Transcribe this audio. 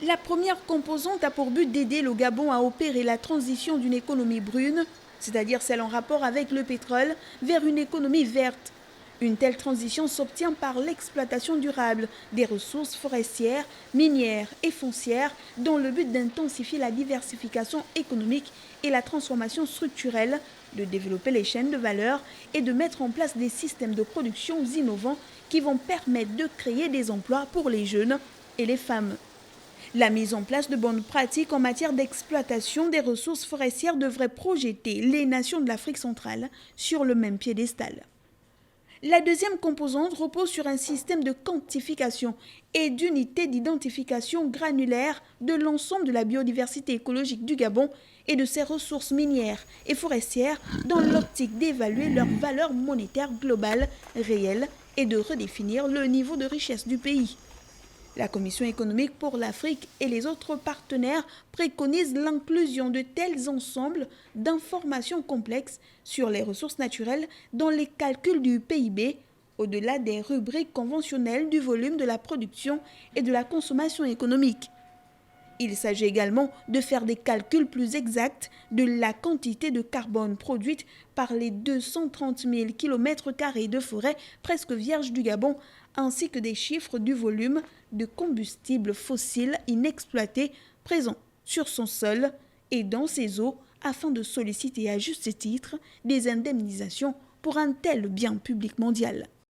La première composante a pour but d'aider le Gabon à opérer la transition d'une économie brune, c'est-à-dire celle en rapport avec le pétrole, vers une économie verte. Une telle transition s'obtient par l'exploitation durable des ressources forestières, minières et foncières dans le but d'intensifier la diversification économique et la transformation structurelle, de développer les chaînes de valeur et de mettre en place des systèmes de production innovants qui vont permettre de créer des emplois pour les jeunes et les femmes. La mise en place de bonnes pratiques en matière d'exploitation des ressources forestières devrait projeter les nations de l'Afrique centrale sur le même piédestal. La deuxième composante repose sur un système de quantification et d'unité d'identification granulaire de l'ensemble de la biodiversité écologique du Gabon et de ses ressources minières et forestières dans l'optique d'évaluer leur valeur monétaire globale réelle et de redéfinir le niveau de richesse du pays. La Commission économique pour l'Afrique et les autres partenaires préconisent l'inclusion de tels ensembles d'informations complexes sur les ressources naturelles dans les calculs du PIB, au-delà des rubriques conventionnelles du volume de la production et de la consommation économique. Il s'agit également de faire des calculs plus exacts de la quantité de carbone produite par les 230 000 km² de forêt presque vierge du Gabon, ainsi que des chiffres du volume de combustibles fossiles inexploités présents sur son sol et dans ses eaux, afin de solliciter à juste titre des indemnisations pour un tel bien public mondial.